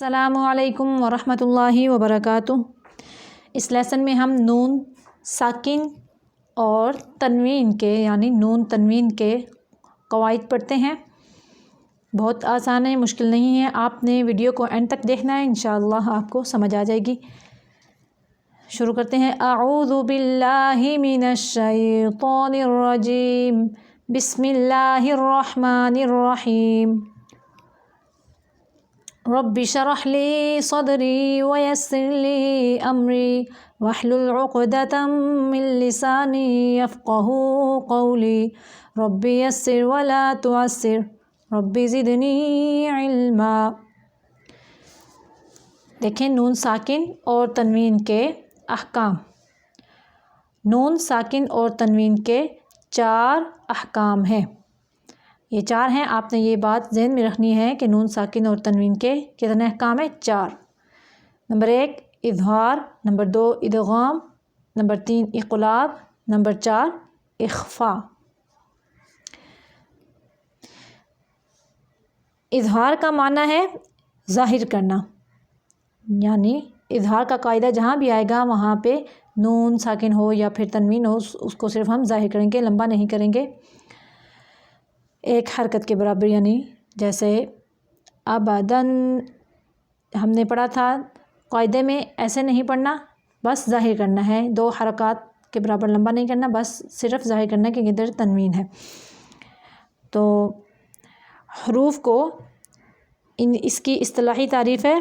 السلام علیکم ورحمۃ اللہ وبرکاتہ۔ اس لیسن میں ہم نون ساکن اور تنوین کے نون تنوین کے قواعد پڑھتے ہیں۔ بہت آسان ہے، مشکل نہیں ہے۔ آپ نے ویڈیو کو اینڈ تک دیکھنا ہے، انشاءاللہ آپ کو سمجھ آ جائے گی۔ شروع کرتے ہیں۔ اعوذ باللہ من الشیطان الرجیم، بسم اللہ الرحمن الرحیم۔ رب اشرح لی صدری ویسر لی امری واحلل عقدۃ من لسانی یفقہوا قولی رب یسر ولا تعسر رب زدنی علما۔ دیکھیں نون ساکن اور تنوین کے احکام۔ نون ساکن اور تنوین کے 4 احکام ہیں۔ یہ 4 ہیں، آپ نے یہ بات ذہن میں رکھنی ہے کہ نون ساکن اور تنوین کے کتنے احکام ہیں؟ 4۔ نمبر 1 اظہار، نمبر 2 ادغام، نمبر 3 اقلاب، نمبر 4 اخفاء۔ اظہار کا معنی ہے ظاہر کرنا، یعنی اظہار کا قاعدہ جہاں بھی آئے گا وہاں پہ نون ساکن ہو یا پھر تنوین ہو، اس کو صرف ہم ظاہر کریں گے، لمبا نہیں کریں گے، ایک حرکت کے برابر، یعنی جیسے ابداً ہم نے پڑھا تھا قاعدے میں، ایسے نہیں پڑھنا، بس ظاہر کرنا ہے، 2 حرکات کے برابر لمبا نہیں کرنا، بس صرف ظاہر کرنا ہے کہ ادھر تنوین ہے۔ تو حروف کو اس کی اصطلاحی تعریف ہے،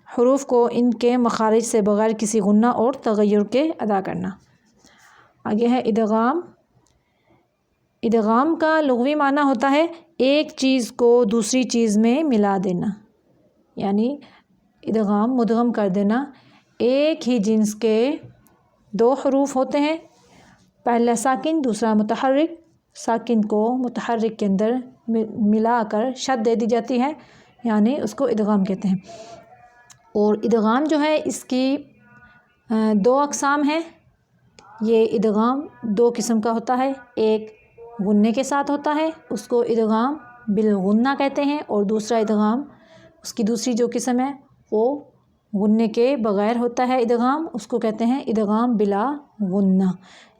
حروف کو ان کے مخارج سے بغیر کسی غنہ اور تغیر کے ادا کرنا۔ آگے ہے ادغام۔ ادغام کا لغوی معنی ہوتا ہے ایک چیز کو دوسری چیز میں ملا دینا، یعنی ادغام مدغم کر دینا۔ ایک ہی جنس کے 2 حروف ہوتے ہیں، پہلا ساکن دوسرا متحرک، ساکن کو متحرک کے اندر ملا کر شد دے دی جاتی ہے، یعنی اس کو ادغام کہتے ہیں۔ اور ادغام جو ہے اس کی 2 اقسام ہیں۔ یہ ادغام 2 قسم کا ہوتا ہے، ایک غنّے کے ساتھ ہوتا ہے، اس کو ادغام بالغنّہ کہتے ہیں، اور دوسرا ادغام، اس کی دوسری جو قسم ہے وہ غنّے کے بغیر ہوتا ہے ادغام، اس کو کہتے ہیں ادغام بلا غنّہ۔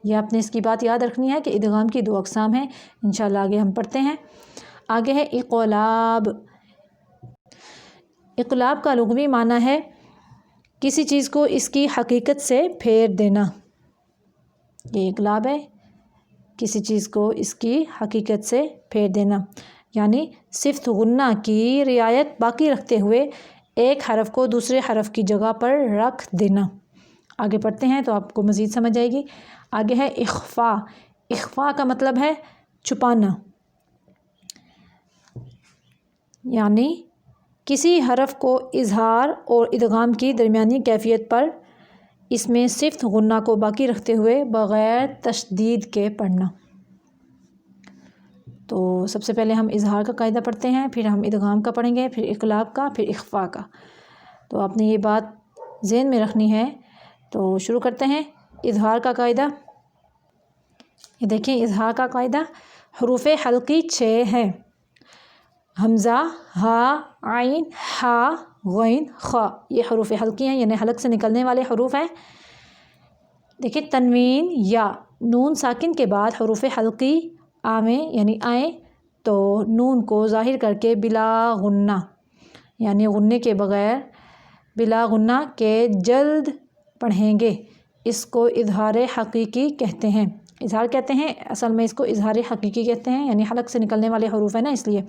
یہ آپ نے اس کی بات یاد رکھنی ہے کہ ادغام کی 2 اقسام ہیں، انشاءاللہ آگے ہم پڑھتے ہیں۔ آگے ہے اقلاب۔ اقلاب کا لغوی معنی ہے کسی چیز کو اس کی حقیقت سے پھیر دینا، یہ اقلاب ہے، کسی چیز کو اس کی حقیقت سے پھیر دینا، یعنی صفت غنّہ کی رعایت باقی رکھتے ہوئے ایک حرف کو دوسرے حرف کی جگہ پر رکھ دینا۔ آگے پڑھتے ہیں تو آپ کو مزید سمجھ آئے گی۔ آگے ہے اخفاء۔ اخفاء کا مطلب ہے چھپانا، یعنی کسی حرف کو اظہار اور ادغام کی درمیانی کیفیت پر اس میں صفت غنّہ کو باقی رکھتے ہوئے بغیر تشدید کے پڑھنا۔ تو سب سے پہلے ہم اظہار کا قاعدہ پڑھتے ہیں، پھر ہم ادغام کا پڑھیں گے، پھر اقلاب کا، پھر اخفاء کا۔ تو آپ نے یہ بات ذہن میں رکھنی ہے۔ تو شروع کرتے ہیں اظہار کا قاعدہ۔ یہ دیکھیں اظہار کا قاعدہ، حروف حلقی 6 ہیں، حمزہ، ہا، عین، ہا، غین، خا، یہ حروف حلقی ہیں، یعنی حلق سے نکلنے والے حروف ہیں۔ دیکھیں تنوین یا نون ساکن کے بعد حروف حلقی یعنی آئیں تو نون کو ظاہر کر کے بلا غنّہ، یعنی غنّے کے بغیر بلا غنّہ کے جلد پڑھیں گے، اس کو اظہار حقیقی کہتے ہیں۔ اظہار کہتے ہیں، اصل میں اس کو اظہار حقیقی کہتے ہیں، یعنی حلق سے نکلنے والے حروف ہیں نا، اس لیے۔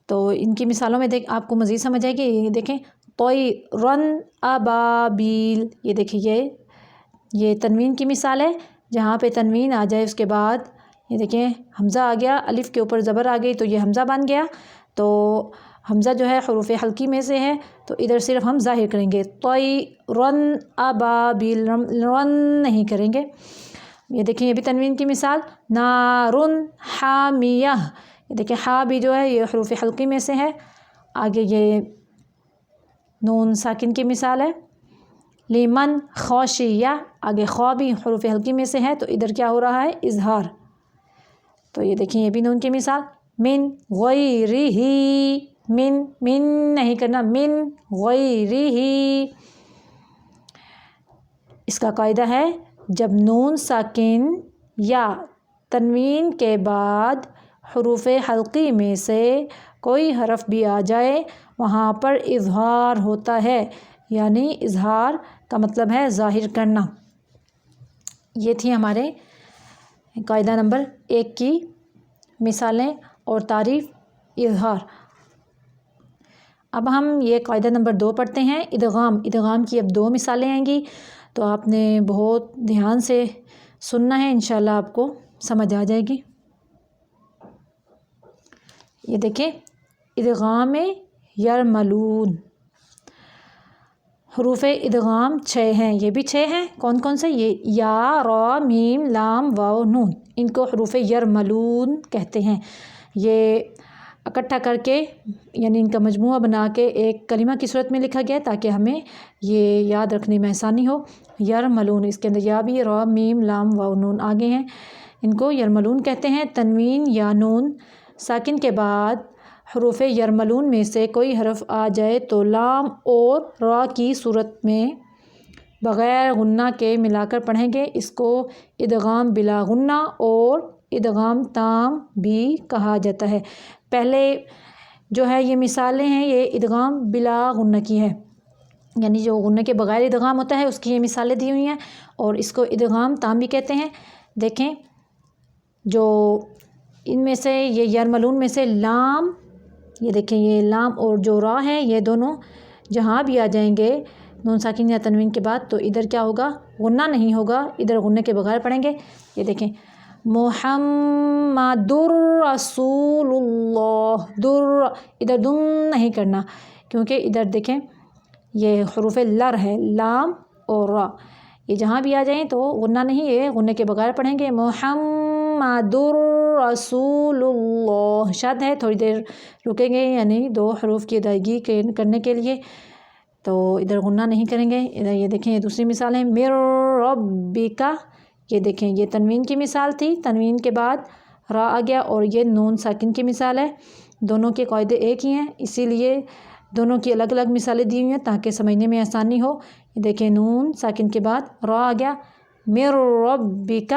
تو ان کی مثالوں میں آپ کو مزید سمجھ آئے گی۔ یہ دیکھیں طیرن ابابیل، یہ دیکھیں یہ تنوین کی مثال ہے، جہاں پہ تنوین آ جائے اس کے بعد یہ دیکھیں حمزہ آ گیا، الف کے اوپر زبر آ گئی تو یہ حمزہ بن گیا، تو حمزہ جو ہے حروف حلقی میں سے ہے، تو ادھر صرف ہم ظاہر کریں گے، طیرن ابابیل، رن نہیں کریں گے۔ یہ دیکھیں یہ بھی تنوین کی مثال، نارن حامیہ، یہ دیکھیں ہا بھی جو ہے یہ حروف حلقی میں سے ہے۔ آگے یہ نون ساکن کی مثال ہے، لمن خاشیہ، آگے خوا بھی حروف حلقی میں سے ہے، تو ادھر کیا ہو رہا ہے؟ اظہار۔ تو یہ دیکھیں یہ بھی نون کی مثال، من غیرہ، من نہیں کرنا، من غیرہ۔ اس کا قاعدہ ہے جب نون ساکن یا تنوین کے بعد حروف حلقی میں سے کوئی حرف بھی آ جائے وہاں پر اظہار ہوتا ہے، یعنی اظہار کا مطلب ہے ظاہر کرنا۔ یہ تھی ہمارے قاعدہ نمبر 1 کی مثالیں اور تعریف اظہار۔ اب ہم یہ قاعدہ نمبر 2 پڑھتے ہیں، ادغام۔ ادغام کی اب 2 مثالیں آئیں گی تو آپ نے بہت دھیان سے سننا ہے، انشاءاللہ آپ کو سمجھ آ جائے گی۔ یہ دیکھیں ادغام یرملون، حروف ادغام 6 ہیں، یہ بھی 6 ہیں۔ کون کون سے؟ یہ یا، را، میم، لام، واو، نون، ان کو حروف یرملون کہتے ہیں۔ یہ اکٹھا کر کے یعنی ان کا مجموعہ بنا کے ایک کلمہ کی صورت میں لکھا گیا تاکہ ہمیں یہ یاد رکھنے میں آسانی ہو۔ یرملون، اس کے اندر یا بھی، را، میم، لام، واو، نون آگے ہیں، ان کو یرملون کہتے ہیں۔ تنوین یا نون ساکن کے بعد حروف یرملون میں سے کوئی حرف آ جائے تو لام اور را کی صورت میں بغیر غنہ کے ملا کر پڑھیں گے، اس کو ادغام بلا غنہ اور ادغام تام بھی کہا جاتا ہے۔ پہلے جو ہے یہ مثالیں ہیں، یہ ادغام بلا غنہ کی ہے، یعنی جو غنہ کے بغیر ادغام ہوتا ہے اس کی یہ مثالیں دی ہوئی ہیں، اور اس کو ادغام تام بھی کہتے ہیں۔ دیکھیں جو ان میں سے یہ یرملون میں سے لام، یہ دیکھیں یہ لام اور جو را ہے یہ دونوں جہاں بھی آ جائیں گے نون ساکن یا تنوین کے بعد تو ادھر کیا ہوگا؟ غنہ نہیں ہوگا، ادھر غنہ کے بغیر پڑھیں گے۔ یہ دیکھیں محمد رسول اللہ، در، ادھر دن نہیں کرنا کیونکہ ادھر دیکھیں یہ حروف لر ہے، لام اور را، یہ جہاں بھی آ جائیں تو غنہ نہیں، یہ غنہ کے بغیر پڑھیں گے۔ محمد رسول اللہ، شد ہے، تھوڑی دیر رکیں گے یعنی 2 حروف کی ادائیگی کرنے کے لیے، تو ادھر غنہ نہیں کریں گے۔ ادھر یہ دیکھیں یہ دوسری مثال ہے، مر ربک، یہ دیکھیں یہ تنوین کی مثال تھی، تنوین کے بعد را آ گیا، اور یہ نون ساکن کی مثال ہے۔ دونوں کے قاعدے ایک ہی ہیں، اسی لیے دونوں کی الگ الگ مثالیں دی ہوئی ہیں تاکہ سمجھنے میں آسانی ہو۔ یہ دیکھیں نون ساکن کے بعد را آ گیا، مر ربک،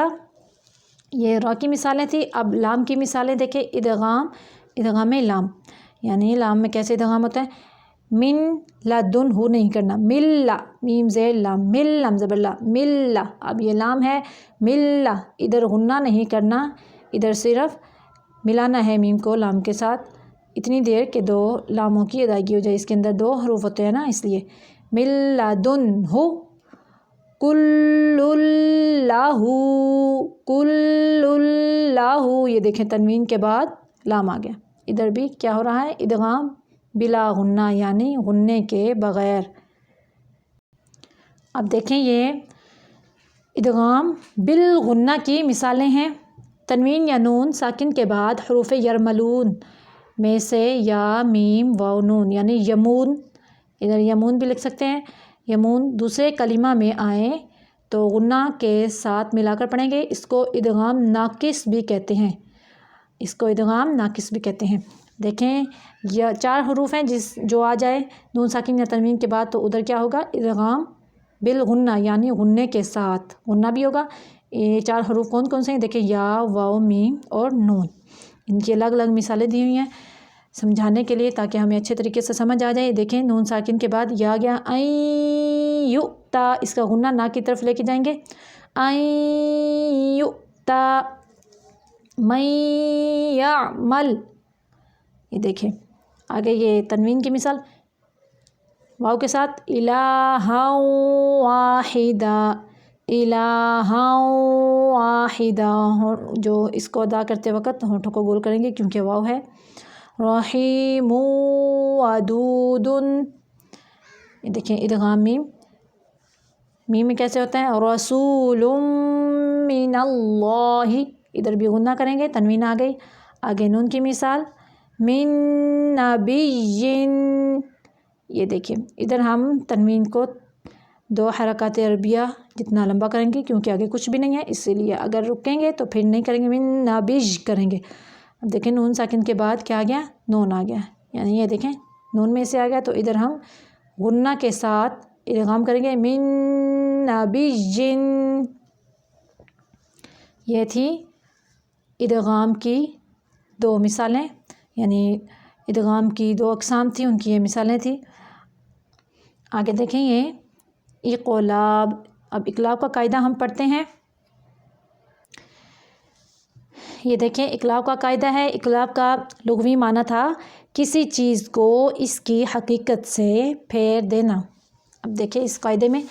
یہ را کی مثالیں تھی۔ اب لام کی مثالیں دیکھیں، ادغام لام، یعنی لام میں کیسے ادغام ہوتا ہے؟ من لدن، ہو نہیں کرنا، مل، میم زیر لام، مل لام زبر لا، مل، اب یہ لام ہے مل، ادھر غنہ نہیں کرنا، ادھر صرف ملانا ہے میم کو لام کے ساتھ اتنی دیر کہ 2 لاموں کی ادائیگی ہو جائے، اس کے اندر 2 حروف ہوتے ہیں نا اس لیے۔ مل لدن ہو، کل اللہ، کل اللہ، یہ دیکھیں تنوین کے بعد لام آ گیا، ادھر بھی کیا ہو رہا ہے؟ ادغام بلا غنہ یعنی غنے کے بغیر۔ اب دیکھیں یہ ادغام بالغنہ کی مثالیں ہیں۔ تنوین یا نون ساکن کے بعد حروف یرملون میں سے یا، میم، واو، نون یعنی یمون، ادھر یمون بھی لکھ سکتے ہیں، یمون دوسرے کلمہ میں آئیں تو غنہ کے ساتھ ملا کر پڑھیں گے، اس کو ادغام ناقص بھی کہتے ہیں، اس کو ادغام ناقص بھی کہتے ہیں۔ دیکھیں یہ 4 حروف ہیں جو آ جائے نون ساکن یا تنوین کے بعد تو ادھر کیا ہوگا؟ ادغام بالغنہ یعنی غنے کے ساتھ غنہ بھی ہوگا۔ یہ 4 حروف کون کون سے ہیں؟ دیکھیں یا، واو، میم اور نون، ان کی الگ الگ مثالیں دی ہوئی ہیں سمجھانے کے لیے تاکہ ہمیں اچھے طریقے سے سمجھ آ جائے۔ دیکھیں نون ساکن کے بعد یا گیا، این یؤتا، اس کا غنہ نا کی طرف لے کے جائیں گے، این یؤتا، من یعمل، یہ دیکھیں آگے یہ تنوین کی مثال واو کے ساتھ، الہا واحدا، الہا واحدا، جو اس کو ادا کرتے وقت ہونٹوں کو گول کریں گے کیونکہ واو ہے۔ رحیم ودود، یہ دیکھیں ادغام میم، میم میں کیسے ہوتا ہے؟ رسول من اللہ، ادھر بھی غنہ کریں گے، تنوین آ گئی۔ آگے نون کی مثال، من نبی، یہ دیکھیں ادھر ہم تنوین کو 2 حرکات عربیہ جتنا لمبا کریں گے کیونکہ آگے کچھ بھی نہیں ہے، اسی لیے اگر رکیں گے تو پھر نہیں کریں گے، من نبی کریں گے۔ اب دیکھیں نون ساکن کے بعد کیا آ گیا؟ نون آ گیا، یعنی یہ دیکھیں نون میں سے آ گیا تو ادھر ہم غنہ کے ساتھ ادغام کریں گے، من نبیٍ۔ یہ تھی ادغام کی 2 مثالیں، یعنی ادغام کی 2 اقسام تھیں، ان کی یہ مثالیں تھیں۔ آگے دیکھیں یہ اقلاب۔ اب اقلاب کا قاعدہ ہم پڑھتے ہیں۔ یہ دیکھیں اقلاب کا قاعدہ ہے۔ اقلاب کا لغوی معنی تھا کسی چیز کو اس کی حقیقت سے پھیر دینا۔ اب دیکھیں اس قاعدے میں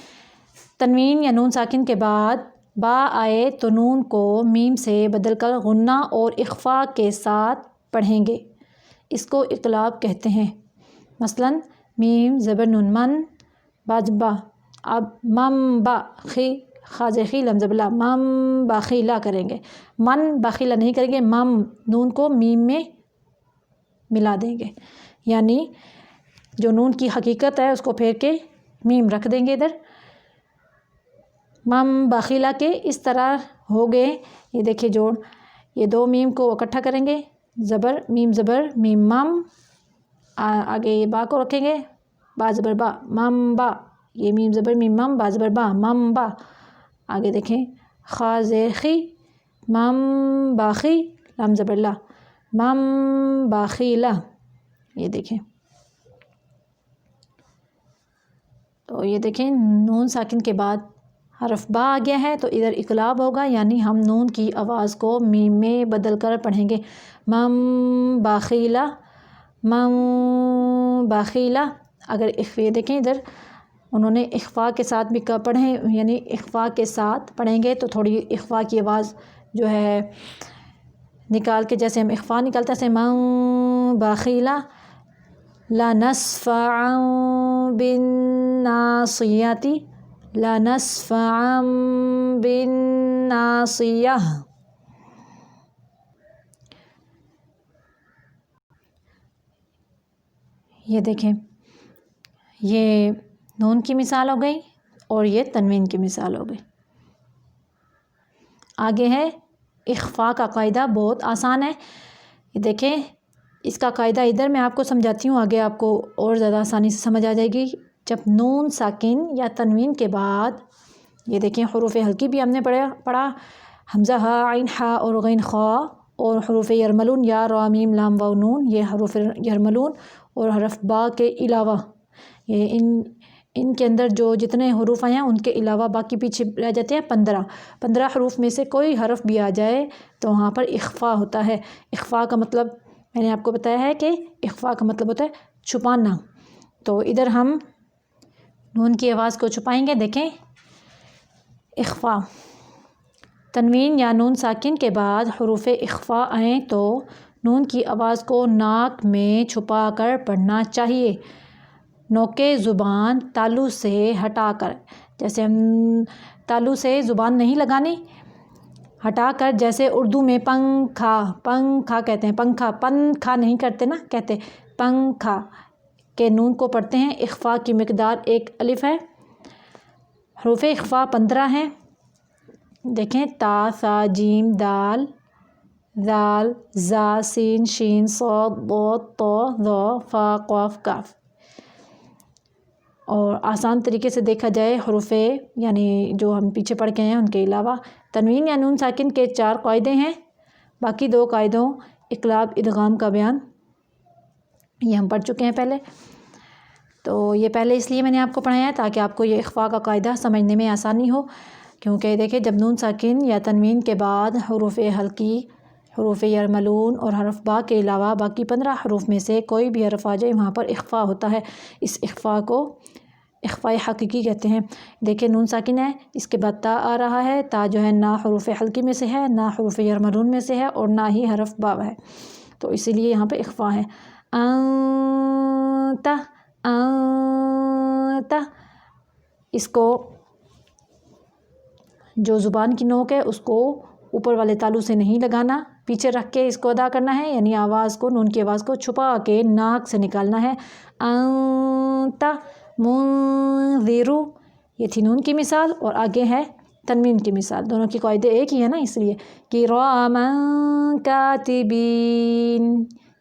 تنوین یا نون ساکن کے بعد با آئے تو نون کو میم سے بدل کر غنہ اور اخفاء کے ساتھ پڑھیں گے، اس کو اقلاب کہتے ہیں۔ مثلاً میم زبر نون من با، اب مم با خی خازخی لمزبلا مم باخیلا کریں گے، من باخیلا نہیں کریں گے، مم نون کو میم میں ملا دیں گے، یعنی جو نون کی حقیقت ہے اس کو پھیر کے میم رکھ دیں گے ادھر، مم باخیلا کے اس طرح ہو گئے۔ یہ دیکھیں جوڑ، یہ 2 میم کو اکٹھا کریں گے، زبر میم مم، آگے یہ با کو رکھیں گے، با زبر با مم با، یہ میم زبر میم مم با زبر با مم با، آگے دیکھیں خا زیر خی مم باخی لام زبر لا مم باخیلا، یہ دیکھیں۔ تو یہ دیکھیں نون ساکن کے بعد حرف با آ گیا ہے تو ادھر اقلاب ہوگا، یعنی ہم نون کی آواز کو میم میں بدل کر پڑھیں گے، مم باخیلا مم باخیلا۔ اگر یہ دیکھیں ادھر انہوں نے اخفاء کے ساتھ بھی پڑھیں، یعنی اخفاء کے ساتھ پڑھیں گے تو تھوڑی اخفاء کی آواز جو ہے نکال کے، جیسے ہم اخفاء نکالتے ہیں مم باخیلا لنصفعا بالناصیۃ لنصفعا بالناصیہ۔ یہ دیکھیں یہ نون کی مثال ہو گئی اور یہ تنوین کی مثال ہو گئی۔ آگے ہے اخفاء کا قاعدہ، بہت آسان ہے۔ یہ دیکھیں اس کا قاعدہ ادھر میں آپ کو سمجھاتی ہوں، آگے آپ کو اور زیادہ آسانی سے سمجھ آ جائے گی۔ جب نون ساکن یا تنوین کے بعد یہ دیکھیں حروف حلقی بھی ہم نے پڑھا، حمزہ ہا عین ہا اور غین خا، اور حروف یرملون یا را میم لام واو نون، یہ حروف یرملون اور حرف با کے علاوہ، یہ ان کے اندر جو جتنے حروف آئے ہیں ان کے علاوہ باقی پیچھے رہ جاتے ہیں 15 حروف میں سے کوئی حرف بھی آ جائے تو وہاں پر اخفاء ہوتا ہے۔ اخفاء کا مطلب میں نے آپ کو بتایا ہے کہ اخفاء کا مطلب ہوتا ہے چھپانا، تو ادھر ہم نون کی آواز کو چھپائیں گے۔ دیکھیں اخفاء، تنوین یا نون ساکن کے بعد حروف اخفاء آئیں تو نون کی آواز کو ناک میں چھپا کر پڑھنا چاہیے، نوکے زبان تالو سے ہٹا کر، جیسے ہم تالو سے زبان نہیں لگانی، ہٹا کر، جیسے اردو میں پنکھا کہتے ہیں، پنکھا نہیں کرتے نا، کہتے پنکھا کے نون کو پڑھتے ہیں۔ اخفاء کی مقدار 1 الف ہے، حروف اخفاء 15 ہیں۔ دیکھیں تا ثا جیم دال ذال زا سین شین صاد ضاد طا ظا فا قاف کاف۔ اور آسان طریقے سے دیکھا جائے حروف یعنی جو ہم پیچھے پڑھ کے ہیں ان کے علاوہ تنوین یا نون ساکن کے 4 قاعدے ہیں، باقی 2 قاعدوں اقلاب ادغام کا بیان یہ ہم پڑھ چکے ہیں پہلے، تو یہ پہلے اس لیے میں نے آپ کو پڑھایا ہے تاکہ آپ کو یہ اخفاء کا قاعدہ سمجھنے میں آسانی ہو، کیونکہ دیکھیں جب نون ساکن یا تنوین کے بعد حروف حلقی، حروف یرملون اور حرف با کے علاوہ باقی 15 حروف میں سے کوئی بھی حرف آ جائے وہاں پر اخفاء ہوتا ہے۔ اس اخفاء کو اخفاء حقیقی کہتے ہیں۔ دیکھیں نون ساکن ہے، اس کے بعد تا آ رہا ہے، تا جو ہے نہ حروف حلقی میں سے ہے، نہ حروف یرملون میں سے ہے، اور نہ ہی حرف با ہے، تو اسی لیے یہاں پہ اخفاء ہے۔ انت اس کو جو زبان کی نوک ہے اس کو اوپر والے تالو سے نہیں لگانا، پیچھے رکھ کے اس کو ادا کرنا ہے، یعنی آواز کو، نون کی آواز کو چھپا کے ناک سے نکالنا ہے۔ انت منذر، یہ تھی نون کی مثال، اور آگے ہے تنوین کی مثال، دونوں کی قاعدے ایک ہی ہے نا، اس لیے کراما کاتبین،